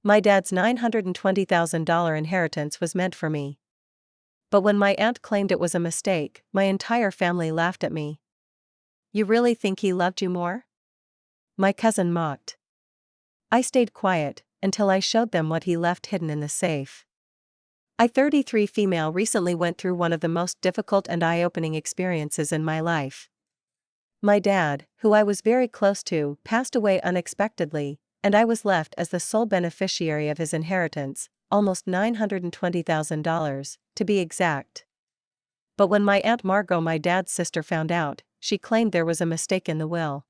My dad's $920,000 inheritance was meant for me. But when my aunt claimed it was a mistake, my entire family laughed at me. You really think he loved you more? My cousin mocked. I stayed quiet until I showed them what he left hidden in the safe. I, 33 female, recently went through one of the most difficult and eye-opening experiences in my life. My dad, who I was very close to, passed away unexpectedly, and I was left as the sole beneficiary of his inheritance, almost $920,000, to be exact. But when my Aunt Margot, my dad's sister, found out, she claimed there was a mistake in the will.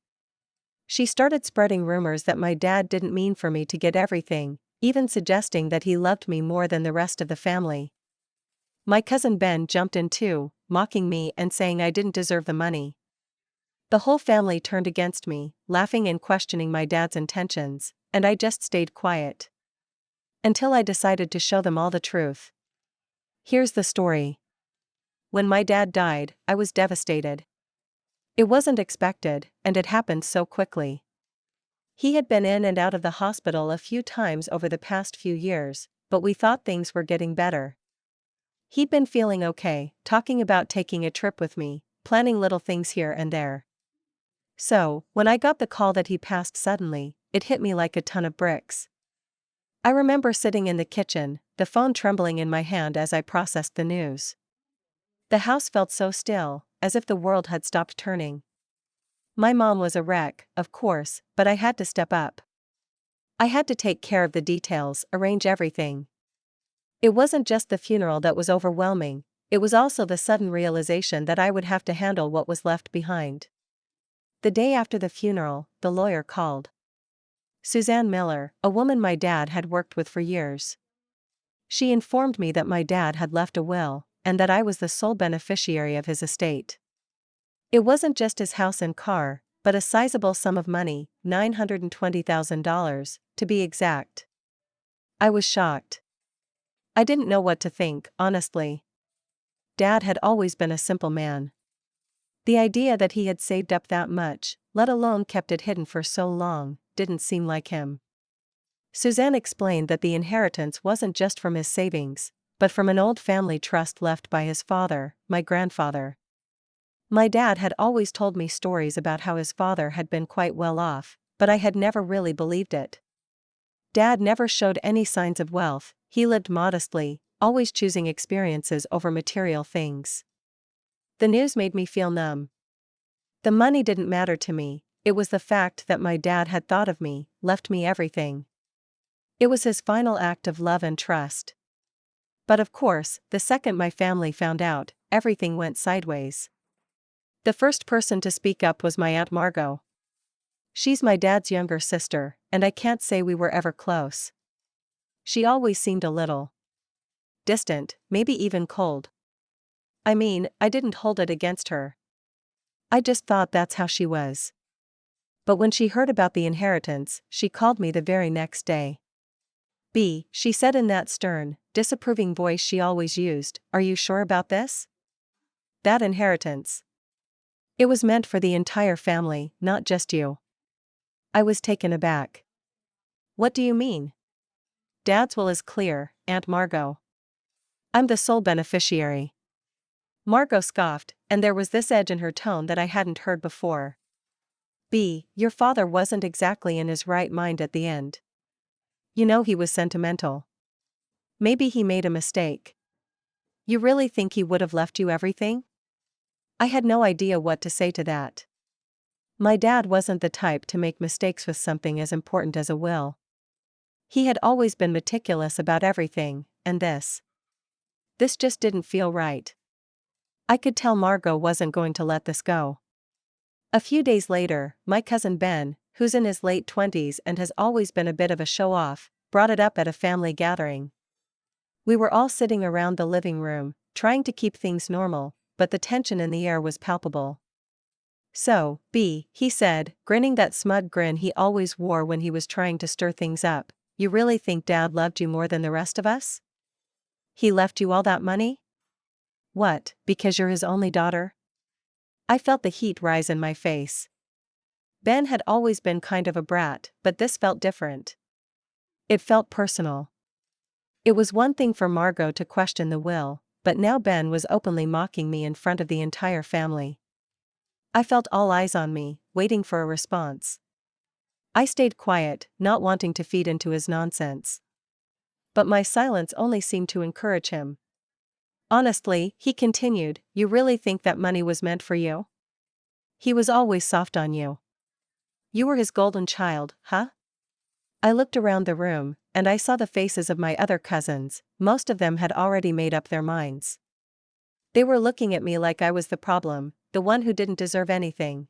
She started spreading rumors that my dad didn't mean for me to get everything, even suggesting that he loved me more than the rest of the family. My cousin Ben jumped in too, mocking me and saying I didn't deserve the money. The whole family turned against me, laughing and questioning my dad's intentions, and I just stayed quiet. Until I decided to show them all the truth. Here's the story. When my dad died, I was devastated. It wasn't expected, and it happened so quickly. He had been in and out of the hospital a few times over the past few years, but we thought things were getting better. He'd been feeling okay, talking about taking a trip with me, planning little things here and there. So, when I got the call that he passed suddenly, it hit me like a ton of bricks. I remember sitting in the kitchen, the phone trembling in my hand as I processed the news. The house felt so still, as if the world had stopped turning. My mom was a wreck, of course, but I had to step up. I had to take care of the details, arrange everything. It wasn't just the funeral that was overwhelming, it was also the sudden realization that I would have to handle what was left behind. The day after the funeral, the lawyer called. Suzanne Miller, a woman my dad had worked with for years. She informed me that my dad had left a will, and that I was the sole beneficiary of his estate. It wasn't just his house and car, but a sizable sum of money, $920,000, to be exact. I was shocked. I didn't know what to think, honestly. Dad had always been a simple man. The idea that he had saved up that much, let alone kept it hidden for so long, didn't seem like him. Suzanne explained that the inheritance wasn't just from his savings, but from an old family trust left by his father, my grandfather. My dad had always told me stories about how his father had been quite well off, but I had never really believed it. Dad never showed any signs of wealth, he lived modestly, always choosing experiences over material things. The news made me feel numb. The money didn't matter to me, it was the fact that my dad had thought of me, left me everything. It was his final act of love and trust. But of course, the second my family found out, everything went sideways. The first person to speak up was my Aunt Margot. She's my dad's younger sister, and I can't say we were ever close. She always seemed a little distant, maybe even cold. I mean, I didn't hold it against her. I just thought that's how she was. But when she heard about the inheritance, she called me the very next day. "B," she said in that stern, disapproving voice she always used, "are you sure about this? That inheritance. It was meant for the entire family, not just you." I was taken aback. "What do you mean?" "Dad's will is clear, Aunt Margot. I'm the sole beneficiary." Margot scoffed, and there was this edge in her tone that I hadn't heard before. "B, your father wasn't exactly in his right mind at the end. You know, he was sentimental. Maybe he made a mistake. You really think he would have left you everything?" I had no idea what to say to that. My dad wasn't the type to make mistakes with something as important as a will. He had always been meticulous about everything, and this just didn't feel right. I could tell Margot wasn't going to let this go. A few days later, my cousin Ben, who's in his late 20s and has always been a bit of a show-off, brought it up at a family gathering. We were all sitting around the living room, trying to keep things normal, but the tension in the air was palpable. "So, B," he said, grinning that smug grin he always wore when he was trying to stir things up, "you really think Dad loved you more than the rest of us? He left you all that money? What, because you're his only daughter?" I felt the heat rise in my face. Ben had always been kind of a brat, but this felt different. It felt personal. It was one thing for Margot to question the will, but now Ben was openly mocking me in front of the entire family. I felt all eyes on me, waiting for a response. I stayed quiet, not wanting to feed into his nonsense. But my silence only seemed to encourage him. Honestly, he continued, you really think that money was meant for you? He was always soft on you. You were his golden child, huh? I looked around the room, and I saw the faces of my other cousins. Most of them had already made up their minds. They were looking at me like I was the problem, the one who didn't deserve anything.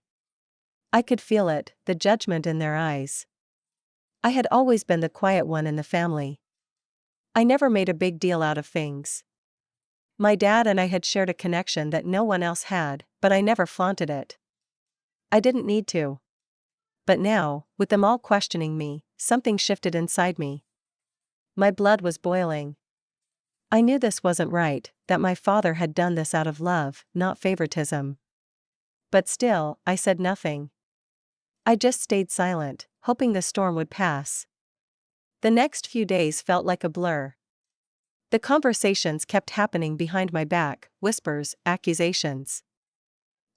I could feel it, the judgment in their eyes. I had always been the quiet one in the family. I never made a big deal out of things. My dad and I had shared a connection that no one else had, but I never flaunted it. I didn't need to. But now, with them all questioning me, something shifted inside me. My blood was boiling. I knew this wasn't right, that my father had done this out of love, not favoritism. But still, I said nothing. I just stayed silent, hoping the storm would pass. The next few days felt like a blur. The conversations kept happening behind my back, whispers, accusations.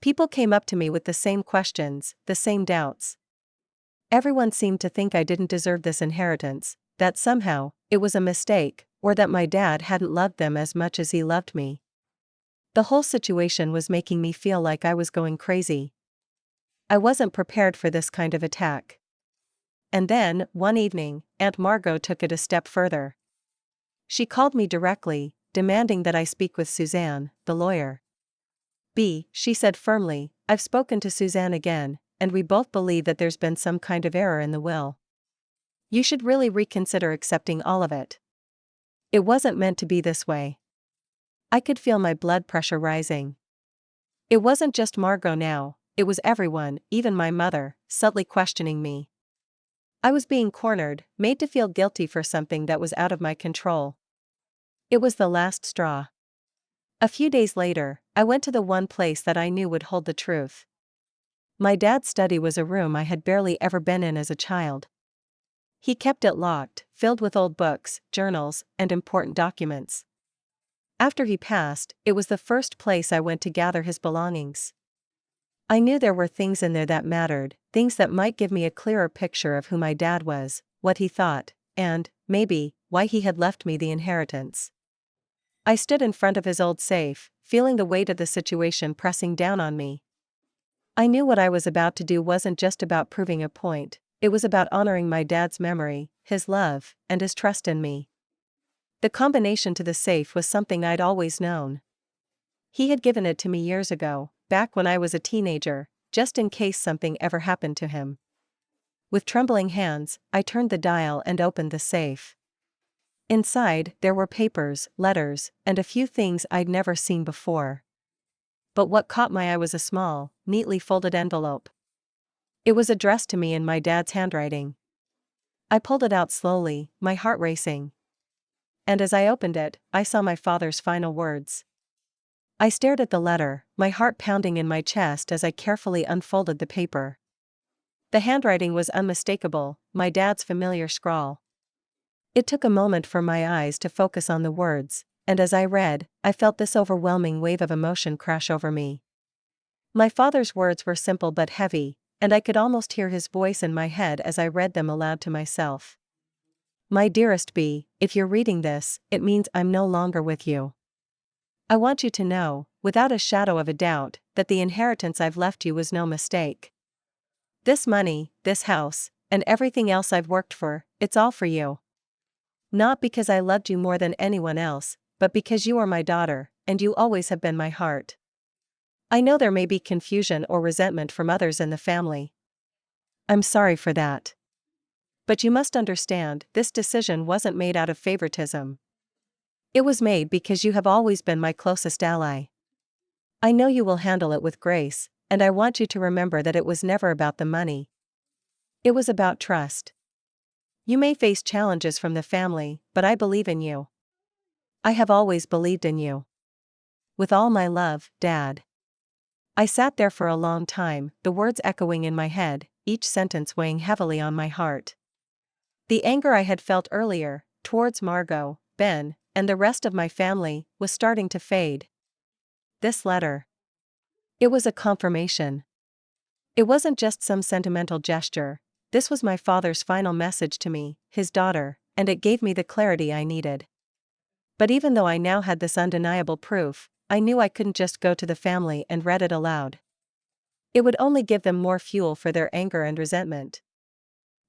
People came up to me with the same questions, the same doubts. Everyone seemed to think I didn't deserve this inheritance, that somehow, it was a mistake, or that my dad hadn't loved them as much as he loved me. The whole situation was making me feel like I was going crazy. I wasn't prepared for this kind of attack. And then, one evening, Aunt Margot took it a step further. She called me directly, demanding that I speak with Suzanne, the lawyer. She said firmly, I've spoken to Suzanne again, and we both believe that there's been some kind of error in the will. You should really reconsider accepting all of it. It wasn't meant to be this way. I could feel my blood pressure rising. It wasn't just Margot now, it was everyone, even my mother, subtly questioning me. I was being cornered, made to feel guilty for something that was out of my control. It was the last straw. A few days later, I went to the one place that I knew would hold the truth. My dad's study was a room I had barely ever been in as a child. He kept it locked, filled with old books, journals, and important documents. After he passed, it was the first place I went to gather his belongings. I knew there were things in there that mattered, things that might give me a clearer picture of who my dad was, what he thought, and, maybe, why he had left me the inheritance. I stood in front of his old safe, feeling the weight of the situation pressing down on me. I knew what I was about to do wasn't just about proving a point, it was about honoring my dad's memory, his love, and his trust in me. The combination to the safe was something I'd always known. He had given it to me years ago, back when I was a teenager, just in case something ever happened to him. With trembling hands, I turned the dial and opened the safe. Inside, there were papers, letters, and a few things I'd never seen before. But what caught my eye was a small, neatly folded envelope. It was addressed to me in my dad's handwriting. I pulled it out slowly, my heart racing. And as I opened it, I saw my father's final words. I stared at the letter, my heart pounding in my chest as I carefully unfolded the paper. The handwriting was unmistakable, my dad's familiar scrawl. It took a moment for my eyes to focus on the words, and as I read, I felt this overwhelming wave of emotion crash over me. My father's words were simple but heavy, and I could almost hear his voice in my head as I read them aloud to myself. My dearest B, if you're reading this, it means I'm no longer with you. I want you to know, without a shadow of a doubt, that the inheritance I've left you was no mistake. This money, this house, and everything else I've worked for, it's all for you. Not because I loved you more than anyone else, but because you are my daughter, and you always have been my heart. I know there may be confusion or resentment from others in the family. I'm sorry for that. But you must understand, this decision wasn't made out of favoritism. It was made because you have always been my closest ally. I know you will handle it with grace, and I want you to remember that it was never about the money. It was about trust. You may face challenges from the family, but I believe in you. I have always believed in you. With all my love, Dad. I sat there for a long time, the words echoing in my head, each sentence weighing heavily on my heart. The anger I had felt earlier, towards Margot, Ben, and the rest of my family, was starting to fade. This letter. It was a confirmation. It wasn't just some sentimental gesture, this was my father's final message to me, his daughter, and it gave me the clarity I needed. But even though I now had this undeniable proof, I knew I couldn't just go to the family and read it aloud. It would only give them more fuel for their anger and resentment.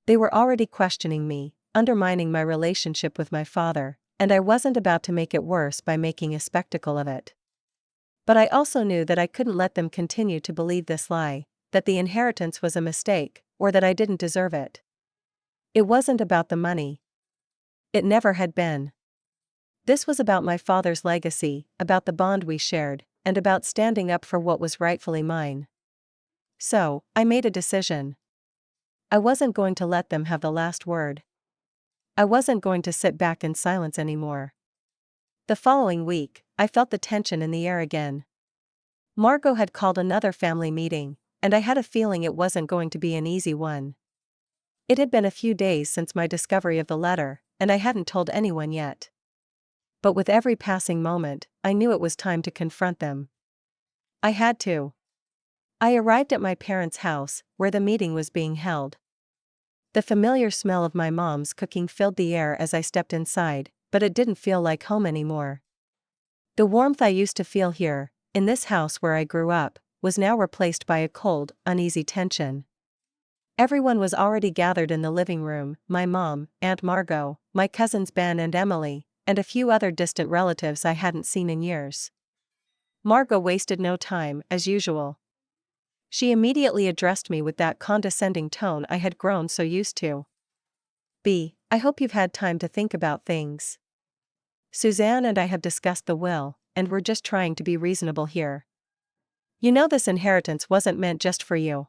They were already questioning me, undermining my relationship with my father, and I wasn't about to make it worse by making a spectacle of it. But I also knew that I couldn't let them continue to believe this lie, that the inheritance was a mistake, or that I didn't deserve it. It wasn't about the money. It never had been. This was about my father's legacy, about the bond we shared, and about standing up for what was rightfully mine. So, I made a decision. I wasn't going to let them have the last word. I wasn't going to sit back in silence anymore. The following week, I felt the tension in the air again. Margot had called another family meeting, and I had a feeling it wasn't going to be an easy one. It had been a few days since my discovery of the letter, and I hadn't told anyone yet. But with every passing moment, I knew it was time to confront them. I had to. I arrived at my parents' house, where the meeting was being held. The familiar smell of my mom's cooking filled the air as I stepped inside, but it didn't feel like home anymore. The warmth I used to feel here, in this house where I grew up, was now replaced by a cold, uneasy tension. Everyone was already gathered in the living room, my mom, Aunt Margot, my cousins Ben and Emily, and a few other distant relatives I hadn't seen in years. Margot wasted no time, as usual. She immediately addressed me with that condescending tone I had grown so used to. I hope you've had time to think about things. Suzanne and I have discussed the will, and we're just trying to be reasonable here. You know this inheritance wasn't meant just for you.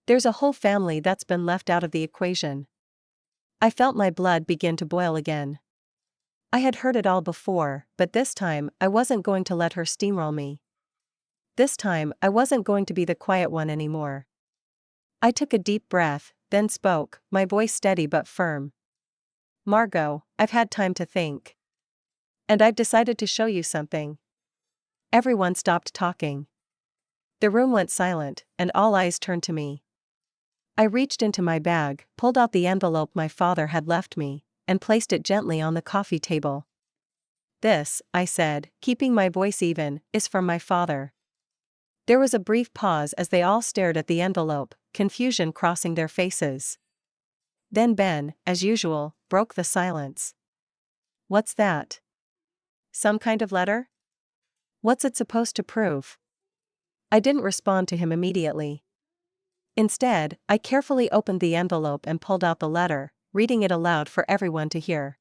There's a whole family that's been left out of the equation. I felt my blood begin to boil again. I had heard it all before, but this time I wasn't going to let her steamroll me. This time I wasn't going to be the quiet one anymore. I took a deep breath, then spoke, my voice steady but firm. Margot, I've had time to think. And I've decided to show you something. Everyone stopped talking. The room went silent, and all eyes turned to me. I reached into my bag, pulled out the envelope my father had left me, and placed it gently on the coffee table. This, I said, keeping my voice even, is from my father. There was a brief pause as they all stared at the envelope, confusion crossing their faces. Then Ben, as usual, broke the silence. What's that? Some kind of letter? What's it supposed to prove? I didn't respond to him immediately. Instead, I carefully opened the envelope and pulled out the letter, reading it aloud for everyone to hear.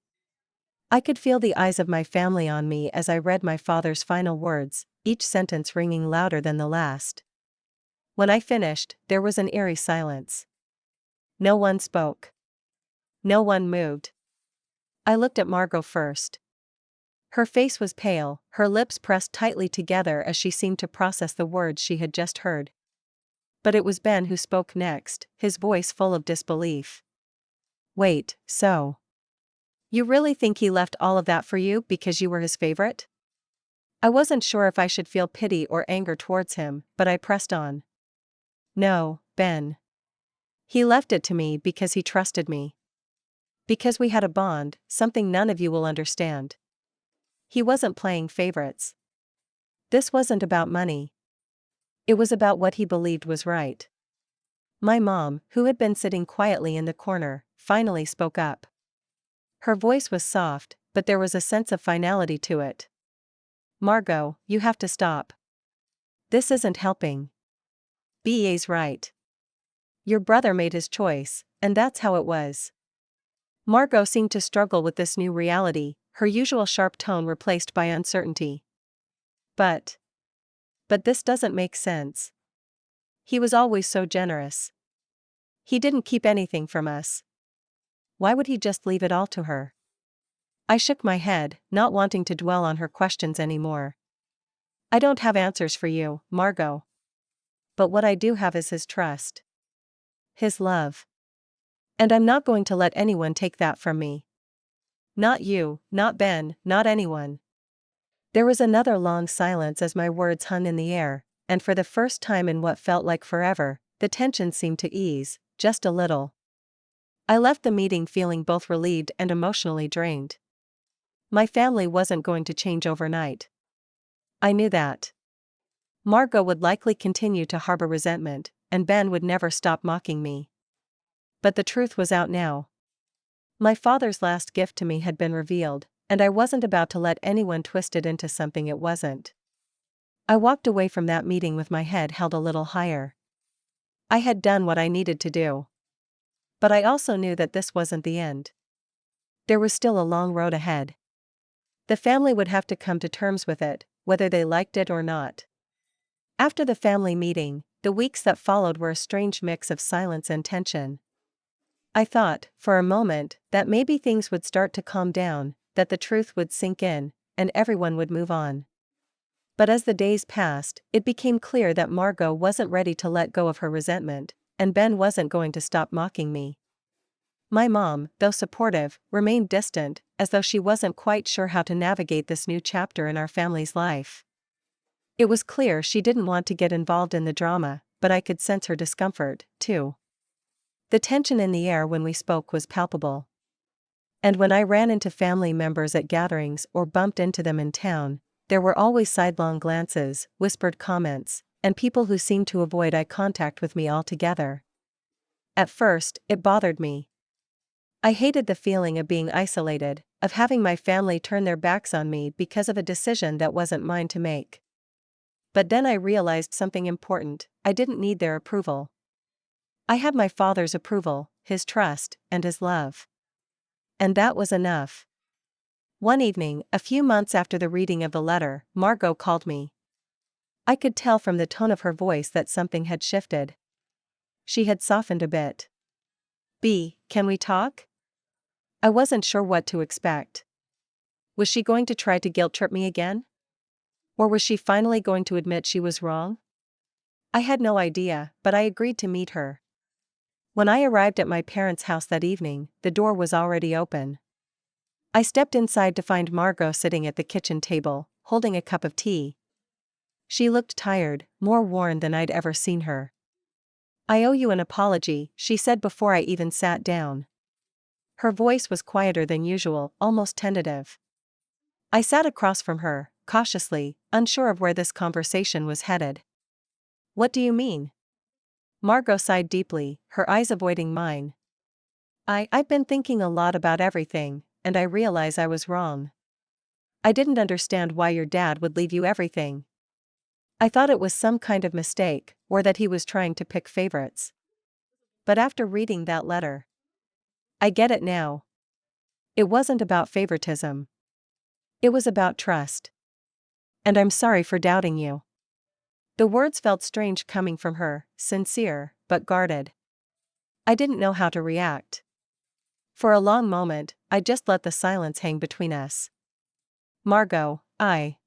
I could feel the eyes of my family on me as I read my father's final words, each sentence ringing louder than the last. When I finished, there was an eerie silence. No one spoke. No one moved. I looked at Margot first. Her face was pale, her lips pressed tightly together as she seemed to process the words she had just heard. But it was Ben who spoke next, his voice full of disbelief. Wait, so? You really think he left all of that for you because you were his favorite? I wasn't sure if I should feel pity or anger towards him, but I pressed on. No, Ben. He left it to me because he trusted me. Because we had a bond, something none of you will understand. He wasn't playing favorites. This wasn't about money. It was about what he believed was right. My mom, who had been sitting quietly in the corner, finally spoke up. Her voice was soft, but there was a sense of finality to it. Margot, you have to stop. This isn't helping. BA's right. Your brother made his choice, and that's how it was. Margot seemed to struggle with this new reality, her usual sharp tone replaced by uncertainty. But this doesn't make sense. He was always so generous. He didn't keep anything from us. Why would he just leave it all to her? I shook my head, not wanting to dwell on her questions anymore. I don't have answers for you, Margot. But what I do have is his trust. His love. And I'm not going to let anyone take that from me. Not you, not Ben, not anyone. There was another long silence as my words hung in the air, and for the first time in what felt like forever, the tension seemed to ease, just a little. I left the meeting feeling both relieved and emotionally drained. My family wasn't going to change overnight. I knew that. Margot would likely continue to harbor resentment, and Ben would never stop mocking me. But the truth was out now. My father's last gift to me had been revealed, and I wasn't about to let anyone twist it into something it wasn't. I walked away from that meeting with my head held a little higher. I had done what I needed to do. But I also knew that this wasn't the end. There was still a long road ahead. The family would have to come to terms with it, whether they liked it or not. After the family meeting, the weeks that followed were a strange mix of silence and tension. I thought, for a moment, that maybe things would start to calm down, that the truth would sink in, and everyone would move on. But as the days passed, it became clear that Margot wasn't ready to let go of her resentment, and Ben wasn't going to stop mocking me. My mom, though supportive, remained distant, as though she wasn't quite sure how to navigate this new chapter in our family's life. It was clear she didn't want to get involved in the drama, but I could sense her discomfort, too. The tension in the air when we spoke was palpable. And when I ran into family members at gatherings or bumped into them in town, there were always sidelong glances, whispered comments, and people who seemed to avoid eye contact with me altogether. At first, it bothered me. I hated the feeling of being isolated, of having my family turn their backs on me because of a decision that wasn't mine to make. But then I realized something important: I didn't need their approval. I had my father's approval, his trust, and his love. And that was enough. One evening, a few months after the reading of the letter, Margot called me. I could tell from the tone of her voice that something had shifted. She had softened a bit. "B, can we talk?" I wasn't sure what to expect. Was she going to try to guilt-trip me again? Or was she finally going to admit she was wrong? I had no idea, but I agreed to meet her. When I arrived at my parents' house that evening, the door was already open. I stepped inside to find Margot sitting at the kitchen table, holding a cup of tea. She looked tired, more worn than I'd ever seen her. "I owe you an apology," she said before I even sat down. Her voice was quieter than usual, almost tentative. I sat across from her, cautiously, unsure of where this conversation was headed. "What do you mean?" Margot sighed deeply, her eyes avoiding mine. I've been thinking a lot about everything, and I realize I was wrong. I didn't understand why your dad would leave you everything. I thought it was some kind of mistake, or that he was trying to pick favorites. But after reading that letter, I get it now. It wasn't about favoritism. It was about trust. And I'm sorry for doubting you. The words felt strange coming from her, sincere, but guarded. I didn't know how to react. For a long moment, I just let the silence hang between us. "Margot, I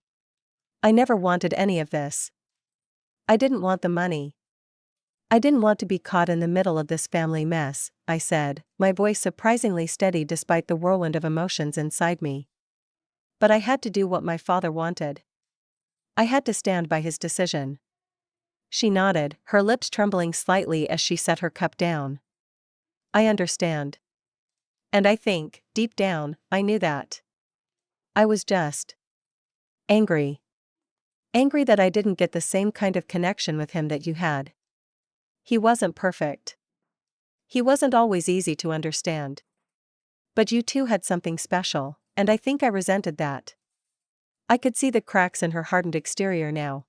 never wanted any of this. I didn't want the money. I didn't want to be caught in the middle of this family mess," I said, my voice surprisingly steady despite the whirlwind of emotions inside me. But I had to do what my father wanted. I had to stand by his decision. She nodded, her lips trembling slightly as she set her cup down. "I understand. And I think, deep down, I knew that. I was just angry. Angry that I didn't get the same kind of connection with him that you had. He wasn't perfect. He wasn't always easy to understand. But you two had something special, and I think I resented that." I could see the cracks in her hardened exterior now.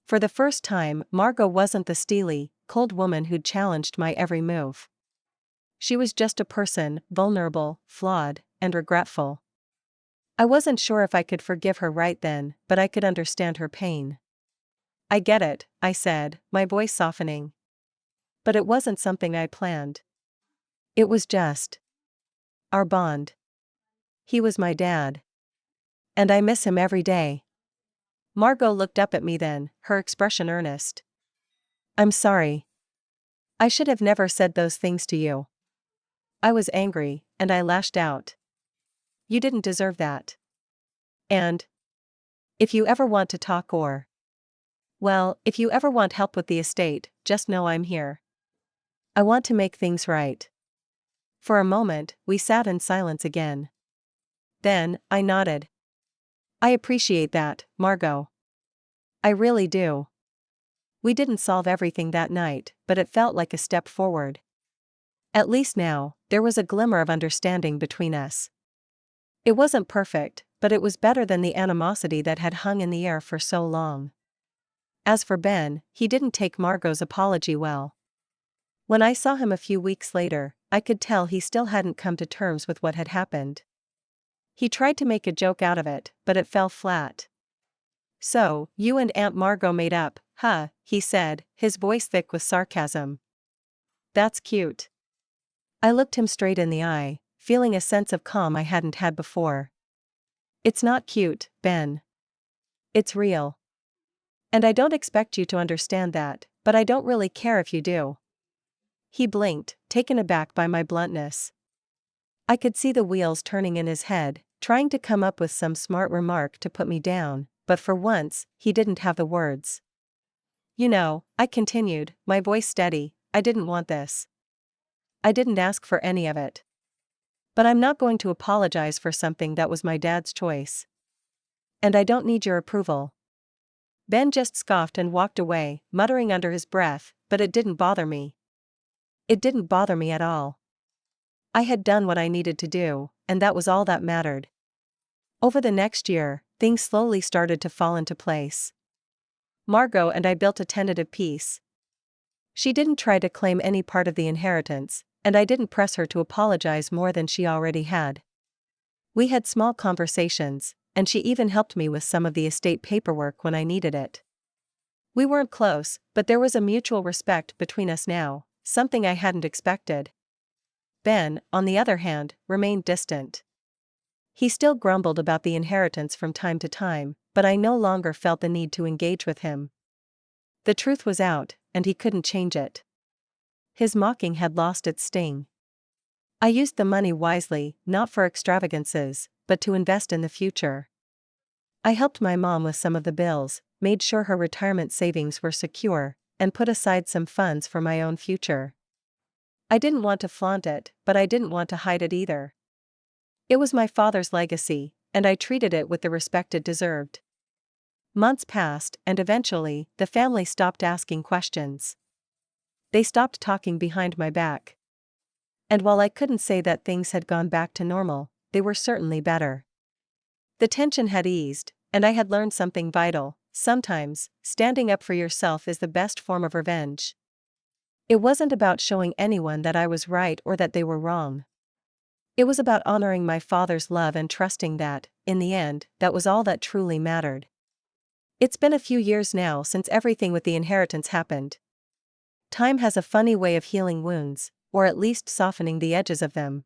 For the first time, Margot wasn't the steely, cold woman who'd challenged my every move. She was just a person, vulnerable, flawed, and regretful. I wasn't sure if I could forgive her right then, but I could understand her pain. "I get it," I said, my voice softening. "But it wasn't something I planned. It was just our bond. He was my dad. And I miss him every day." Margot looked up at me then, her expression earnest. "I'm sorry. I should have never said those things to you. I was angry, and I lashed out. You didn't deserve that. And if you ever want to talk if you ever want help with the estate, just know I'm here. I want to make things right. For a moment, we sat in silence again. Then, I nodded. I appreciate that, Margot. I really do. We didn't solve everything that night, but it felt like a step forward. At least now, there was a glimmer of understanding between us. It wasn't perfect, but it was better than the animosity that had hung in the air for so long. As for Ben, he didn't take Margot's apology well. When I saw him a few weeks later, I could tell he still hadn't come to terms with what had happened. He tried to make a joke out of it, but it fell flat. So, you and Aunt Margot made up, huh? He said, his voice thick with sarcasm. That's cute. I looked him straight in the eye, feeling a sense of calm I hadn't had before. It's not cute, Ben. It's real. And I don't expect you to understand that, but I don't really care if you do. He blinked, taken aback by my bluntness. I could see the wheels turning in his head, trying to come up with some smart remark to put me down, but for once, he didn't have the words. You know, I continued, my voice steady, I didn't want this. I didn't ask for any of it. But I'm not going to apologize for something that was my dad's choice. And I don't need your approval. Ben just scoffed and walked away, muttering under his breath, but it didn't bother me. It didn't bother me at all. I had done what I needed to do, and that was all that mattered. Over the next year, things slowly started to fall into place. Margot and I built a tentative peace. She didn't try to claim any part of the inheritance, and I didn't press her to apologize more than she already had. We had small conversations, and she even helped me with some of the estate paperwork when I needed it. We weren't close, but there was a mutual respect between us now, something I hadn't expected. Ben, on the other hand, remained distant. He still grumbled about the inheritance from time to time, but I no longer felt the need to engage with him. The truth was out, and he couldn't change it. His mocking had lost its sting. I used the money wisely, not for extravagances, but to invest in the future. I helped my mom with some of the bills, made sure her retirement savings were secure, and put aside some funds for my own future. I didn't want to flaunt it, but I didn't want to hide it either. It was my father's legacy, and I treated it with the respect it deserved. Months passed, and eventually, the family stopped asking questions. They stopped talking behind my back. And while I couldn't say that things had gone back to normal, they were certainly better. The tension had eased, and I had learned something vital. Sometimes, standing up for yourself is the best form of revenge. It wasn't about showing anyone that I was right or that they were wrong. It was about honoring my father's love and trusting that, in the end, that was all that truly mattered. It's been a few years now since everything with the inheritance happened. Time has a funny way of healing wounds, or at least softening the edges of them.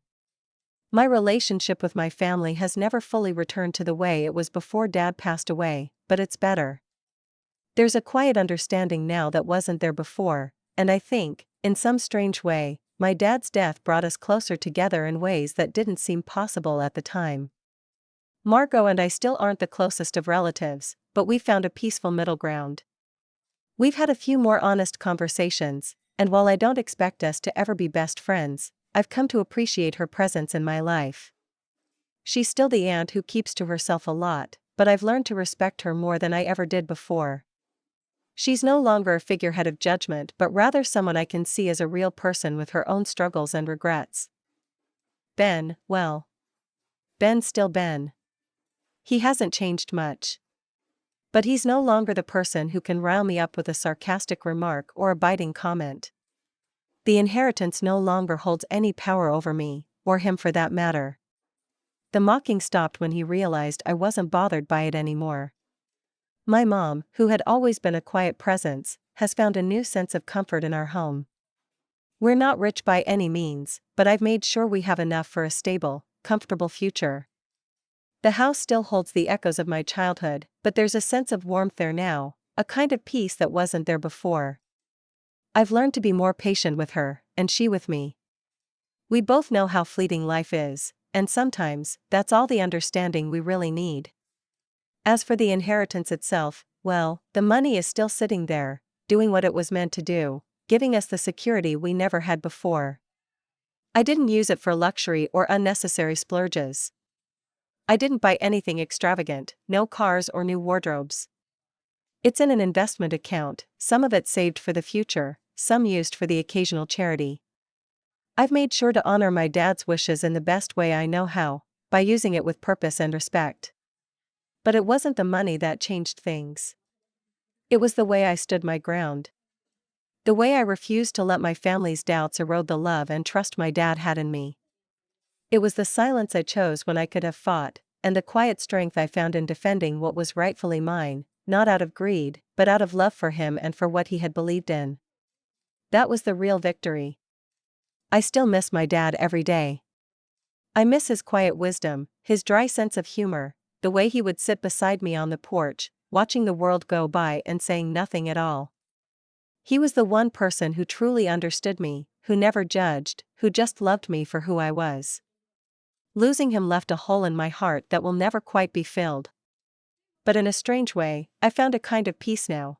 My relationship with my family has never fully returned to the way it was before Dad passed away, but it's better. There's a quiet understanding now that wasn't there before, and I think, in some strange way, my dad's death brought us closer together in ways that didn't seem possible at the time. Margot and I still aren't the closest of relatives, but we found a peaceful middle ground. We've had a few more honest conversations, and while I don't expect us to ever be best friends, I've come to appreciate her presence in my life. She's still the aunt who keeps to herself a lot, but I've learned to respect her more than I ever did before. She's no longer a figurehead of judgment but rather someone I can see as a real person with her own struggles and regrets. Ben, well. Ben's still Ben. He hasn't changed much. But he's no longer the person who can rile me up with a sarcastic remark or a biting comment. The inheritance no longer holds any power over me, or him for that matter. The mocking stopped when he realized I wasn't bothered by it anymore. My mom, who had always been a quiet presence, has found a new sense of comfort in our home. We're not rich by any means, but I've made sure we have enough for a stable, comfortable future. The house still holds the echoes of my childhood, but there's a sense of warmth there now, a kind of peace that wasn't there before. I've learned to be more patient with her, and she with me. We both know how fleeting life is, and sometimes, that's all the understanding we really need. As for the inheritance itself, well, the money is still sitting there, doing what it was meant to do, giving us the security we never had before. I didn't use it for luxury or unnecessary splurges. I didn't buy anything extravagant, no cars or new wardrobes. It's in an investment account, some of it saved for the future, some used for the occasional charity. I've made sure to honor my dad's wishes in the best way I know how, by using it with purpose and respect. But it wasn't the money that changed things. It was the way I stood my ground. The way I refused to let my family's doubts erode the love and trust my dad had in me. It was the silence I chose when I could have fought, and the quiet strength I found in defending what was rightfully mine, not out of greed, but out of love for him and for what he had believed in. That was the real victory. I still miss my dad every day. I miss his quiet wisdom, his dry sense of humor, the way he would sit beside me on the porch, watching the world go by and saying nothing at all. He was the one person who truly understood me, who never judged, who just loved me for who I was. Losing him left a hole in my heart that will never quite be filled. But in a strange way, I found a kind of peace now.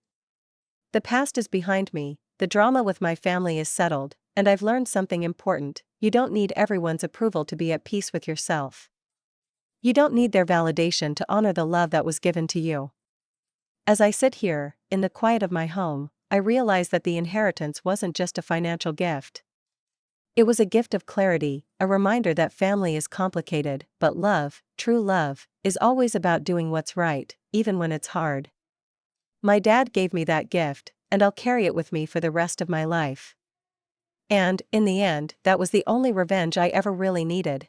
The past is behind me, the drama with my family is settled, and I've learned something important: you don't need everyone's approval to be at peace with yourself. You don't need their validation to honor the love that was given to you. As I sit here, in the quiet of my home, I realize that the inheritance wasn't just a financial gift. It was a gift of clarity, a reminder that family is complicated, but love, true love, is always about doing what's right, even when it's hard. My dad gave me that gift, and I'll carry it with me for the rest of my life. And, in the end, that was the only revenge I ever really needed.